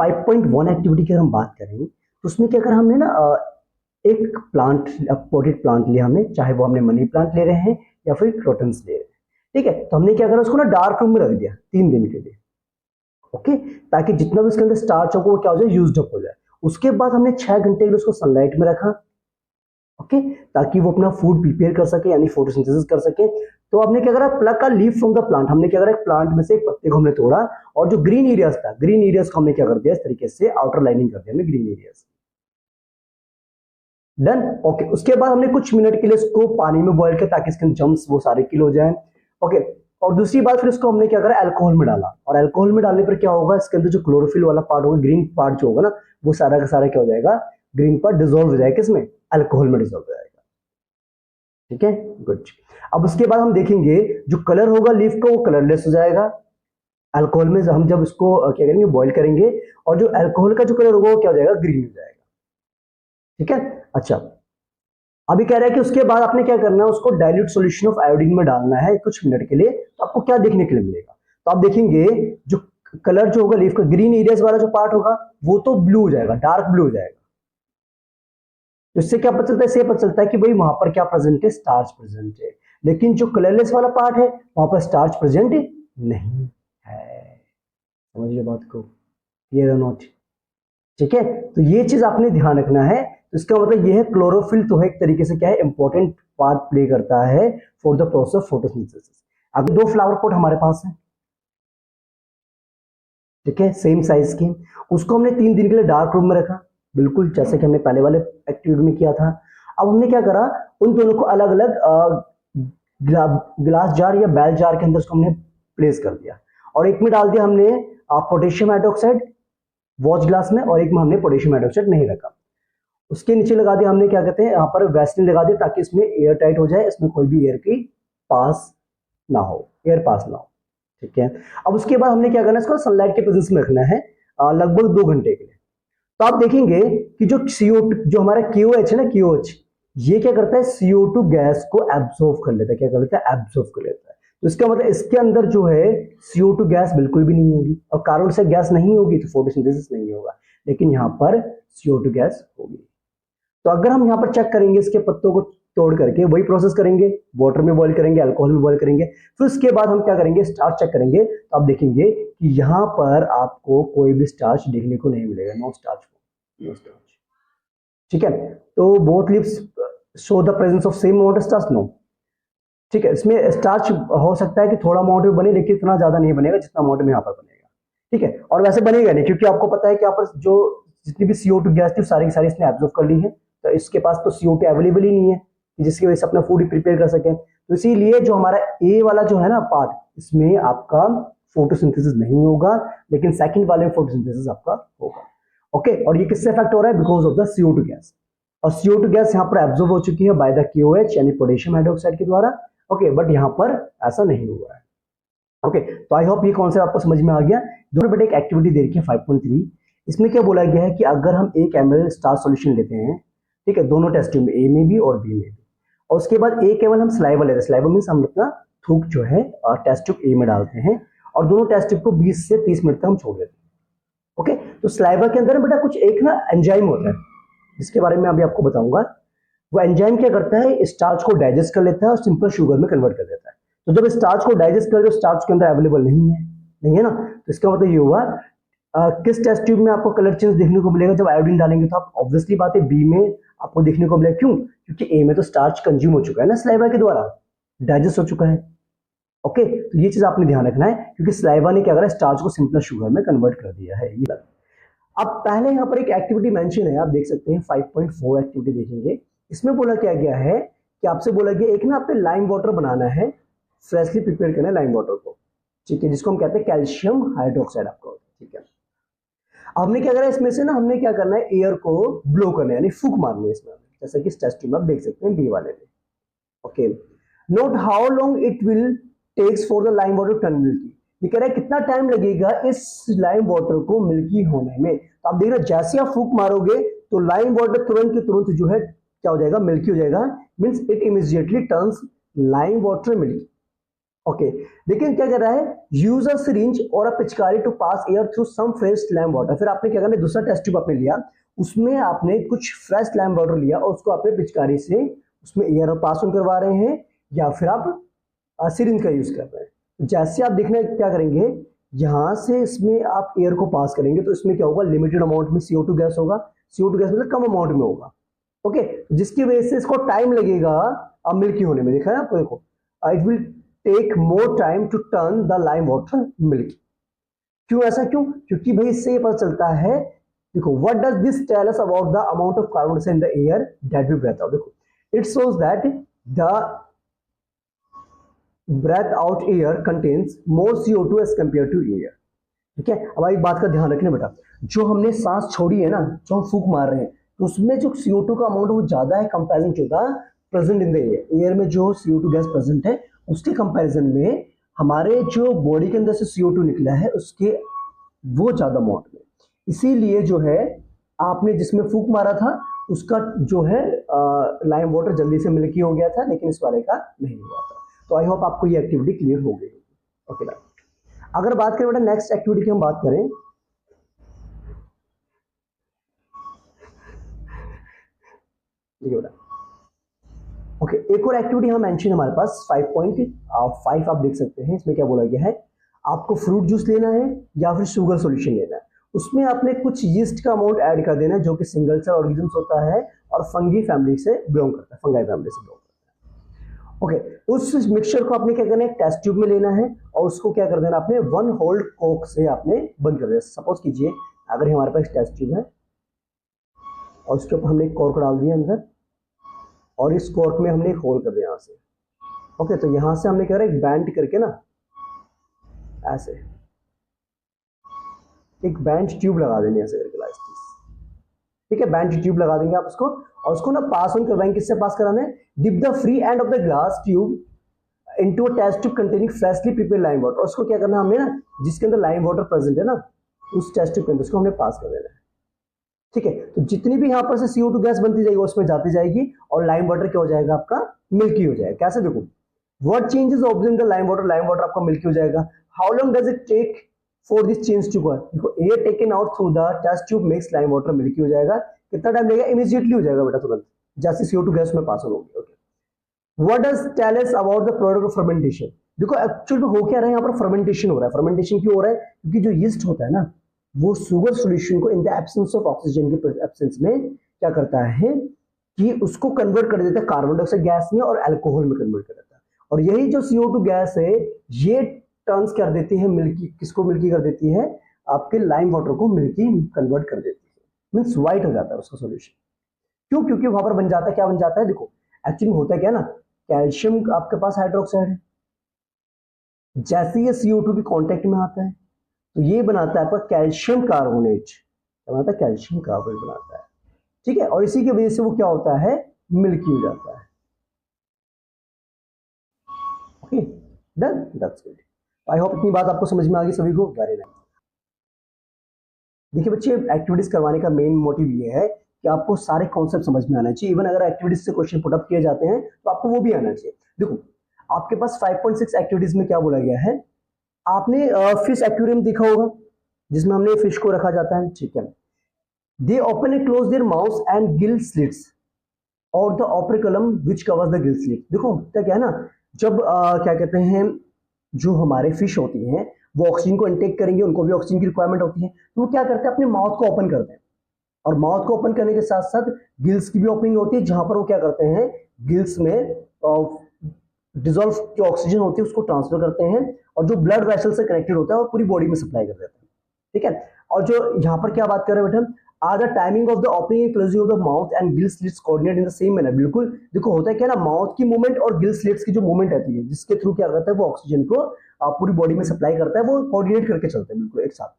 5.1 activity की अगर हम बात करें तो उसमें क्या करा हमने ना एक प्लांट, पॉटेड प्लांट लिया हमने, चाहे वो हमने मनी प्लांट ले रहे हैं या फिर क्रोटन्स ले रहे हैं, ठीक है। तो हमने क्या करा, उसको ना डार्क रूम में रख दिया 3 दिन के लिए, ओके, ताकि जितना भी उसके अंदर स्टार्च होगा वो क्या हो जाए, यूज्ड अप हो जाए। उसके बाद हमने 6 घंटे के लिए उसको सनलाइट में रखा, ओके, ताकि वो अपना फूड प्रिपेयर कर सके, यानी फोटोसिंथेसिस कर सके। तो हमने क्या करा, प्लग का लीफ फ्रॉम द प्लांट, हमने क्या करा, एक प्लांट में से एक पत्ते को हमने तोड़ा और जो ग्रीन एरियाज था, ग्रीन एरियाज को हमने क्या कर दिया, इस तरीके से आउटर लाइनिंग कर दिया हमने ग्रीन एरियाज। Done, okay. उसके बाद हमने कुछ मिनट के लिए इसको पानी में बॉईल किया ताकि इसके जम्स वो सारे किल हो जाए, ओके। और दूसरी बात, फिर इसको हमने क्या करा, अल्कोहल में डाला, और अल्कोहल में डालने पर क्या होगा, इसके अंदर जो क्लोरोफिल वाला पार्ट होगा, ग्रीन पार्ट जो होगा ना, वो सारा का सारा क्या हो जाएगा, ग्रीन पार्ट डिसॉल्व हो जाएगा, किसमें, अल्कोहल में डिसॉल्व हो जाएगा, ठीक है, गुड। अब उसके बाद हम देखेंगे जो कलर होगा लीफ का, वो कलरलेस हो जाएगा अल्कोहल में। हम जब इसको क्या करेंगे, बॉईल करेंगे, और जो अल्कोहल का जो कलर होगा वो क्या हो जाएगा, ग्रीन हो जाएगा, ठीक है। अच्छा, अभी कह रहा है कि उसके बाद आपने क्या करना है, उसको डाइल्यूट सॉल्यूशन ऑफ आयोडीन में डालना है कुछ मिनट के लिए। तो आपको क्या देखने के लिए मिलेगा, तो आप देखेंगे जो कलर जो होगा लीफ का, ग्रीन एरियाज वाला जो पार्ट होगा वो तो ब्लू हो जाएगा, डार्क ब्लू हो जाएगा। तो इससे क्या पता चलता है, इससे पता चलता है कि भाई वहां पर क्या प्रेजेंट है, स्टार्च प्रेजेंट है। लेकिन जो कलरलेस वाला पार्ट है वहां पर स्टार्च प्रेजेंट नहीं है। समझिए बात को, क्लियर और नॉट, ठीक है। तो ये चीज आपने ध्यान रखना है। तो इसका मतलब ये है, क्लोरोफिल तो है एक तरीके से क्या है, इंपॉर्टेंट पार्ट प्ले करता है for the process of photosynthesis. अब 2 फ्लावर पॉट हमारे पास है, ठीक है, सेम साइज के, उसको हमने 3 दिन के लिए डार्क रूम में रखा, बिल्कुल जैसे कि हमने पहले वाले एक्टिविटी में किया था। अब हमने क्या करा, उन दोनों को अलग अलग ग्लास जार या बैल जार के अंदर उसको हमने प्लेस कर दिया, और एक में डाल दिया हमने पोटेशियम हाइड्रोक्साइड वॉच ग्लास में, और एक में हमने पोटेशियम हाइड्रोक्साइड नहीं रखा। उसके नीचे लगा दिया हमने, क्या कहते हैं, यहाँ पर वैसलीन लगा दिया ताकि इसमें एयर टाइट हो जाए, इसमें कोई भी एयर की पास ना हो, एयर पास ना हो, ठीक है। अब उसके बाद हमने क्या करना है, इसको सनलाइट के प्रेजेंस में रखना है लगभग 2 घंटे के लिए। तो आप देखेंगे कि जो CO2 जो हमारा KOH है ना, KOH, ये क्या करता है, CO2 गैस को एब्जॉर्ब कर लेता है, क्या कर लेता है, एब्जॉर्ब कर लेता है। तो इसका मतलब इसके अंदर जो है CO2 गैस बिल्कुल भी नहीं होगी, और कार्बन से गैस नहीं होगी तो फोटोसिंथेसिस नहीं होगा, लेकिन यहाँ पर CO2 गैस होगी। तो अगर हम यहाँ पर चेक करेंगे, इसके पत्तों को तोड़ करके वही प्रोसेस करेंगे, वाटर में बॉईल करेंगे, अल्कोहल में बॉईल करेंगे, फिर उसके बाद हम क्या करेंगे, स्टार्च चेक करेंगे, तो आप देखेंगे कि यहाँ पर आपको कोई भी स्टार्च देखने को नहीं मिलेगा, नो स्टार्च, नो स्टार्च, ठीक है। तो both leaves show the presence of same amount of starch, no, ठीक है। इसमें स्टार्च हो सकता है कि थोड़ा अमाउंट में बने, लेकिन इतना ज्यादा नहीं बनेगा जितना अमाउंट में यहाँ पर बनेगा, ठीक है। और वैसे बनेगा नहीं, क्योंकि आपको पता है कि यहाँ पर जो जितनी भी CO2 गैस थी सारी की सारी इसने एब्जॉर्ब कर ली है, तो इसके पास तो CO2 अवेलेबल ही नहीं है जिसकी वजह से अपना फूड प्रिपेयर कर सके। तो इसीलिए जो हमारा ए वाला जो है ना पार्ट, इसमें आपका फोटोसिंथेसिस नहीं होगा, लेकिन सेकंड वाले में फोटोसिंथेसिस आपका होगा, ओके। और ये किससे इफेक्ट हो रहा है, because of the CO2 gas, और CO2 गैस यहाँ पर एब्जॉर्ब हो चुकी है बाय द KOH यानी पोटेशियम हाइड्रोक्साइड के द्वारा, ओके, बट यहाँ पर ऐसा नहीं हुआ है, ओके। तो आई होप ये कॉन्सेप्ट आपको समझ में आ गया। दो बेटे एक एक्टिविटी दे रखी है 5.3, इसमें क्या बोला गया है कि अगर हम 1 ml स्टार्च सॉल्यूशन लेते हैं, ठीक है, दोनों टेस्ट ट्यूब में, ए में भी और बी में भी, और उसके बाद एक केवल हम स्लाइवा लेते हैं, स्लाइवा मीन्स हम अपना थूक जो है टेस्ट ट्यूब ए में डालते हैं, और दोनों टेस्ट ट्यूब को 20 से 30 मिनट तक हम छोड़ देते हैं, ओके। तो स्लाइवा के अंदर बेटा कुछ एक ना एंजाइम होता है, जिसके बारे में अभी आपको बताऊंगा। वो एंजाइम क्या करता है, स्टार्च को डाइजेस्ट कर लेता है और सिंपल शुगर में कन्वर्ट कर देता है। तो जब स्टार्च को डाइजेस्ट कर, तो स्टार्च के अंदर अवेलेबल नहीं है ना, तो इसका मतलब ये हुआ किस टेस्ट ट्यूब में आपको कलर चेंज देखने को मिलेगा, जब आयोडीन डालेंगे तो आप ऑब्वियसली बात है बी में आपको देखने को मिलेगा, क्यों, क्योंकि ए में तो स्टार्च कंज्यूम हो चुका है ना, स्लाइवा के द्वारा डाइजेस्ट हो चुका है, ओके। तो ये चीज आपने ध्यान रखना है, क्योंकि स्लाइवा ने क्या करा, स्टार्च को सिंपल शुगर में कन्वर्ट कर दिया है। ये अब पहले यहाँ पर एक एक्टिविटी मेंशन है, आप देख सकते हैं 5.4 एक्टिविटी देखेंगे, इसमें बोला क्या गया है कि आपसे बोला गया एक ना आपने लाइम वाटर बनाना है, फ्रेशली प्रिपेयर करना है लाइम वाटर को, ठीक है, जिसको हम कहते हैं कैल्शियम हाइड्रोक्साइड आपका, ठीक है। हमने क्या करा, इसमें से ना हमने क्या करना है, एयर को ब्लो करना है, यानी फूंक मारनी है इसमें, जैसा कि टेस्ट ट्यूब में आप देख सकते हैं बी वाले में, okay. Note how long it will takes for the lime water turn milky, ये कह रहा है कितना टाइम लगेगा इस लाइम वाटर को मिल्की होने में। तो आप देख रहे जैसे आप फूंक मारोगे तो लाइम वाटर तुरंत के तुरंत जो है क्या हो जाएगा, मिल्की हो जाएगा, means it immediately turns lime water milky, okay लेकिन क्या कर रहा है, यूज अ सिरिंज और अ पिचकारी to pass air through some fresh lime water. फिर आपने क्या करना है, दूसरा टेस्ट ट्यूब आपने लिया, उसमें आपने कुछ फ्रेश लाइम वाटर लिया और उसको आपने पिचकारी से उसमें एयर पास ऑन करवा रहे हैं, या फिर आप सिरिंज का यूज कर रहे हैं। जैसे आप देखना क्या करेंगे, यहां से इसमें आप एयर को पास करेंगे तो इसमें क्या होगा, लिमिटेड अमाउंट में CO2 गैस होगा। CO2 गैस मतलब कम अमाउंट में होगा। ओके जिसकी वजह से इसको टाइम लगेगा अब मिल्की होने में। देखा है आपको, देखो it will take more time to turn the lime water milky. क्यों ऐसा, क्यों, क्योंकि भाई इससे ये पता चलता है, देखो what does this tell us about the amount of carbon dioxide in the air that we breathe out. देखो it shows that the breathe out air contains more CO2 as compared to air. ठीक है, अब एक बात का ध्यान रखना बेटा, जो हमने सांस छोड़ी है ना, जो हम फूंक मार रहे हैं, तो उसमें जो CO2 का अमाउंट वो ज्यादा है comparison to the present in the air. Air में जो CO2 गैस प्रेजेंट है उसके कंपैरिजन में हमारे जो बॉडी के अंदर से CO2 निकला है उसके वो ज्यादा अमाउंट में। इसीलिए जो है आपने जिसमें फूंक मारा था उसका जो है लाइम वाटर जल्दी से मिल्की हो गया था, लेकिन इस वाले का नहीं हुआ था। तो आई होप आपको ये एक्टिविटी क्लियर हो गई। ओके ना, अगर बात करें बेटा नेक्स्ट एक्टिविटी की हम बात करें, देखिए बेटा ओके एक और एक्टिविटी हम मेंशन हमारे पास 5.5 आप देख सकते हैं। इसमें क्या बोला गया है, आपको फ्रूट जूस लेना है या फिर शुगर सॉल्यूशन लेना है। उसमें आपने कुछ यीस्ट का अमाउंट ऐड कर देना है जो कि सिंगल सेल ऑर्गेनिज्म होता है और फंगी फैमिली से बिलोंग करता है, फंगाई फैमिली से बिलोंग करता है। ओके उस मिक्सचर को आपने क्या करना है, टेस्ट ट्यूब में लेना है और उसको क्या कर देना आपने 1 होल कोक से आपने बंद कर देना। सपोज कीजिए अगर हमारे पास टेस्ट ट्यूब है और उसके ऊपर हमने एक कॉर्क डाल दिया अंदर और इस कॉर्क में हमने एक होल कर दिया यहाँ से। ओके तो यहां से हमने क्या करा, एक बैंड करके ना ऐसे एक बैंड ट्यूब लगा देंगे ऐसे करके लास्ट पीस। ठीक है, बैंड ट्यूब लगा देंगे आप उसको और उसको ना पास ऑन करवाएंगे। किससे पास कराना है, dip the free end of the glass tube into a test tube containing freshly prepared lime water. और उसको क्या करना है हमने ना, जिसके अंदर लाइम वाटर प्रेजेंट है ना उस टेस्ट ट्यूब के अंदर उसको हमने पास कर देना है। ठीक है, तो जितनी भी यहां पर से CO2 गैस बनती जाएगी उसमें जाती जाएगी और लाइम वाटर क्या हो जाएगा आपका, मिल्की हो जाएगा। कैसे, देखो what changes observe in the lime water आपका मिल्की हो जाएगा। How long does it take for this change to occur. देखो air taken out through the test tube makes lime water milky हो जाएगा। कितना टाइम लगेगा, इमीडिएटली हो जाएगा बेटा, तुरंत जैसे CO2 गैस में पास होगी। Okay what does tell us about the product of fermentation. देखो एक्चुअल में हो क्या रहा है, यहाँ पर फर्मेंटेशन हो रहा है। फर्मेंटेशन क्यों हो रहा है, क्योंकि जो यीस्ट होता है ना वो शुगर सॉल्यूशन को in the absence of oxygen के एब्सेंस में क्या करता है कि उसको कन्वर्ट कर देता है कार्बन डाइऑक्साइड गैस में और अल्कोहल में कन्वर्ट कर देता है। और यही जो CO2 गैस है ये टर्न्स कर देती है मिल्की, किसको मिल्की कर देती है, आपके लाइम वाटर को मिल्की कन्वर्ट कर देती है, मीन्स व्हाइट हो जाता है उसका सॉल्यूशन। क्यों, क्योंकि वहां पर बन जाता है, क्या बन जाता है, देखो एक्चुअली में होता है क्या ना, कैल्शियम आपके पास हाइड्रोक्साइड है, जैसे ये CO2 के कांटेक्ट में आता है तो ये बनाता है आपका कैल्शियम कार्बोनेट, बनाता है कैल्शियम कार्बोनेट बनाता है। ठीक है, और इसी की वजह से वो क्या होता है, मिल्की हो जाता है। Okay done, that's good. I hope इतनी बात आपको समझ में आ गई सभी को। Very nice. देखिए बच्चे एक्टिविटीज करवाने का मेन मोटिव ये है कि आपको सारे कॉन्सेप्ट समझ में आना चाहिए। इवन अगर एक्टिविटीज से क्वेश्चन पुट अप किए जाते हैं तो आपको वो भी आना चाहिए। देखो आपके पास 5.6 एक्टिविटीज में क्या बोला गया है, आपने फिश एक्वेरियम देखा होगा जिसमें हमने फिश को रखा जाता है। ठीक है, they open and close their mouth and gill slits और the operculum which covers the gill slit. देखो क्या है ना, जब क्या कहते हैं जो हमारे फिश होती हैं वो ऑक्सीजन को इनटेक करेंगे, उनको भी ऑक्सीजन की रिक्वायरमेंट होती है, तो वो क्या करते हैं अपने माउथ को ओपन करते हैं और माउथ को ओपन करने के साथ साथ गिल्स की भी ओपनिंग होती है जहां पर वो क्या करते हैं गिल्स में डिजोल्व जो ऑक्सीजन होती है उसको ट्रांसफर करते हैं और जो ब्लड वेसल से कनेक्टेड होता है वो पूरी बॉडी में सप्लाई कर देते हैं। ठीक है, और जो यहाँ पर क्या बात कर रहे हैं बेटा, are the timing of the opening and closing of the mouth and gill slits coordinate in the same manner. बिल्कुल देखो होता है क्या ना, माउथ की मूवमेंट और गिल स्लिट्स की जो मूवमेंट आती है जिसके थ्रू क्या करता है वो ऑक्सीजन को पूरी बॉडी में सप्लाई करता है, वो कोऑर्डिनेट करके चलते हैं बिल्कुल एक साथ।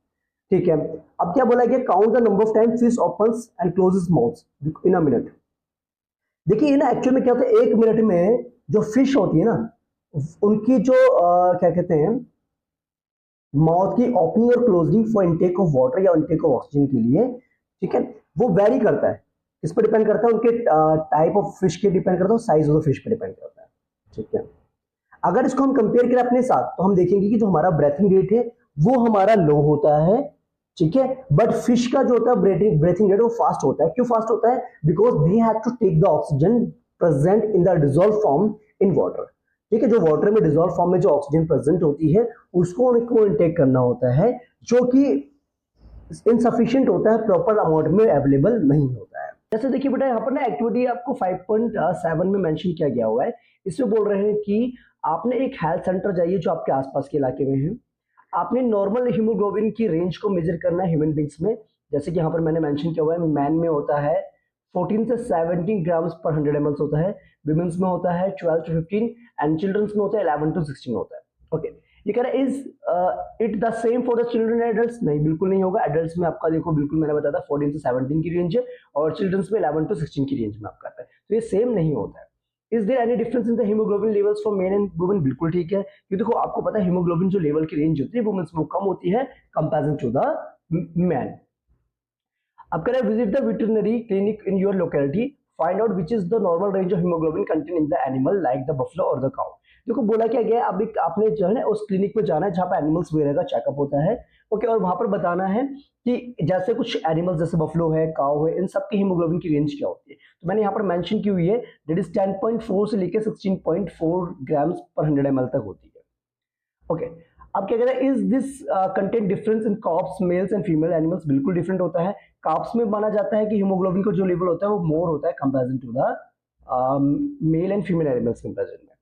ठीक है, अब क्या बोला गया, count the number of time fish opens and closes mouth in a minute. देखिए ना एक्चुअल में क्या होता है, एक मिनट में जो फिश होती है ना उनकी जो क्या कहते हैं माउथ की ओपनिंग और closing for intake of water या इनटेक ऑफ ऑक्सीजन के लिए, ठीक है, वो वेरी करता है। किस पर डिपेंड करता है, उनके टाइप ऑफ फिश के डिपेंड करता है, साइज ऑफ फिश पे डिपेंड करता है। ठीक है, अगर इसको हम कंपेयर करें अपने साथ तो हम देखेंगे कि जो हमारा ब्रेथिंग रेट है वो हमारा लो होता है, ठीक है, बट फिश का जो होता है ब्रेथिंग रेट वो फास्ट होता है। क्यों फास्ट होता है? Because they have to take the oxygen present in the dissolve form in water, ठीक है, जो वाटर में डिसॉल्व फॉर्म में जो ऑक्सीजन प्रेजेंट होती है उसको उनको इनटेक करना होता है, जो कि इनसफिशिएंट होता है, प्रॉपर अमाउंट में अवेलेबल नहीं होता है। जैसे देखिए बेटा यहाँ पर ना एक्टिविटी आपको 5.7 में मेंशन किया गया हुआ है। इसमें बोल रहे हैं कि आपने एक हेल्थ सेंटर जाइए जो आपके आसपास के इलाके में है, आपने नॉर्मल हीमोग्लोबिन की रेंज को मेजर करना है ह्यूमन बींग्स में। जैसे कि यहाँ पर मैंने मेंशन किया हुआ है, मैन में होता है 14 से 17 ग्राम्स पर 100 ml होता है, विमेंस में होता है 12 to 15 एंड चिल्ड्रंस में होता है 11 to 16 होता है। ओके, ये कह रहा है is it the same for the children and adults? नहीं, बिल्कुल नहीं होगा। एडल्ट्स में आपका देखो बिल्कुल मैंने बताया था 14 से 17 की रेंज है और चिल्ड्रंस में 11 to 16 की रेंज में आपका आता है, तो ये सेम नहीं होता है। Is there any difference in the haemoglobin levels for men and women? बिल्कुल ठीक है, क्योंकि देखो आपको पता है हीमोग्लोबिन जो लेवल की रेंज होती है वुमेन्स में कम होती है कंपैरिजन टू द मैन। अब कह रहा है visit the veterinary clinic in your locality, find out which is the normal range of haemoglobin contain in the animal like the buffalo और द काउ। देखो बोला क्या गया, अब आपने जो है ना उस क्लिनिक में जाना है जहाँ पे एनिमल्स वगैरह का चेकअप होता है, ओके, और वहां पर बताना है कि जैसे कुछ एनिमल्स जैसे बफलो है, काउ है, इन सब की हीमोग्लोबिन की रेंज क्या होती है। तो मैंने यहाँ पर मेंशन की हुई है, दैट इज 10.4 से लेकर 16.4 ग्राम्स पर 100 ml तक होती है। ओके, अब क्या कह रहा है, is this content difference in cops males and female animals? बिल्कुल डिफरेंट होता है। काप्स में माना जाता है कि हीमोग्लोबिन का जो लेवल होता है वो मोर होता है comparison to the male and female animals comparison में।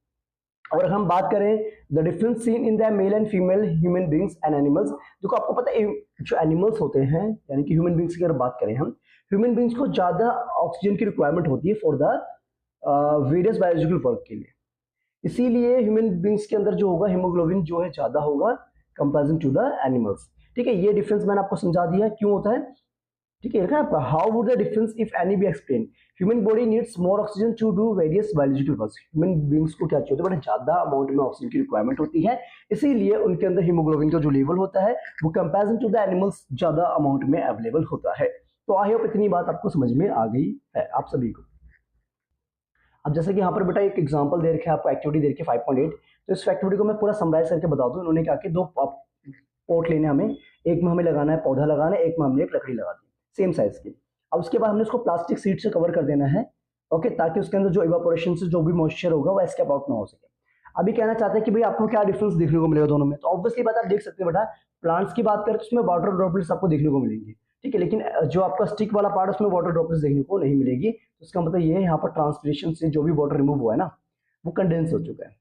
और हम बात करें the difference seen in the male and female human beings and animals, देखो आपको पता है जो एनिमल्स होते हैं यानी कि ह्यूमन बींग्स की अगर बात करें हम, ह्यूमन बींग्स को ज्यादा ऑक्सीजन की रिक्वायरमेंट होती है for the various biological work के लिए, इसीलिए ह्यूमन बींग्स के अंदर जो होगा हीमोग्लोबिन जो है ज्यादा होगा कंपैरिजन टू द एनिमल्स, ठीक है। ये डिफरेंस मैंने आपको समझा दिया क्यों होता है, ठीक है। आपका how would the difference if any be explain? Human body needs more oxygen to do various biological works, human beings को क्या चाहिए होता है, बड़ा ज्यादा अमाउंट में ऑक्सीजन की रिक्वायरमेंट होती है, इसीलिए उनके अंदर हीमोग्लोबिन का जो लेवल होता है वो कंपैरिजन टू द एनिमल्स ज्यादा अमाउंट में अवेलेबल होता है। तो आई होप इतनी बात आपको समझ में आ गई है आप सभी को। अब जैसे कि यहाँ पर बेटा एक एग्जांपल दे रखे आपको, एक्टिविटी दे रखी है 5.8, तो इस एक्टिविटी को मैं पूरा समराइज करके बता दूं। उन्होंने क्या कि दो पोट लेने हमें, एक में हमें लगाना है पौधा लगाना है, एक में हमने एक लकड़ी लगा दी सेम साइज की। अब उसके बाद हमने उसको प्लास्टिक सीट से कवर कर देना है, ओके, ताकि उसके अंदर जो इवापोरेशन से जो भी मॉइस्चर होगा वो एस्केप आउट ना हो सके। अभी कहना चाहते हैं कि भाई आपको क्या डिफरेंस देखने को मिलेगा दोनों में, तो ऑब्वियसली बात आप देख सकते हैं बेटा, प्लांट्स की बात करें तो उसमें वाटर ड्रॉपलेट्स आपको देखने को मिलेंगे, ठीक है, लेकिन जो आपका स्टिक वाला पार्ट उसमें वाटर ड्रॉपलेट्स देखने को नहीं मिलेगी। तो इसका मतलब ये है यहाँ पर ट्रांसपिरेशन से जो भी वाटर रिमूव हुआ है ना वो कंडेंस हो चुका है।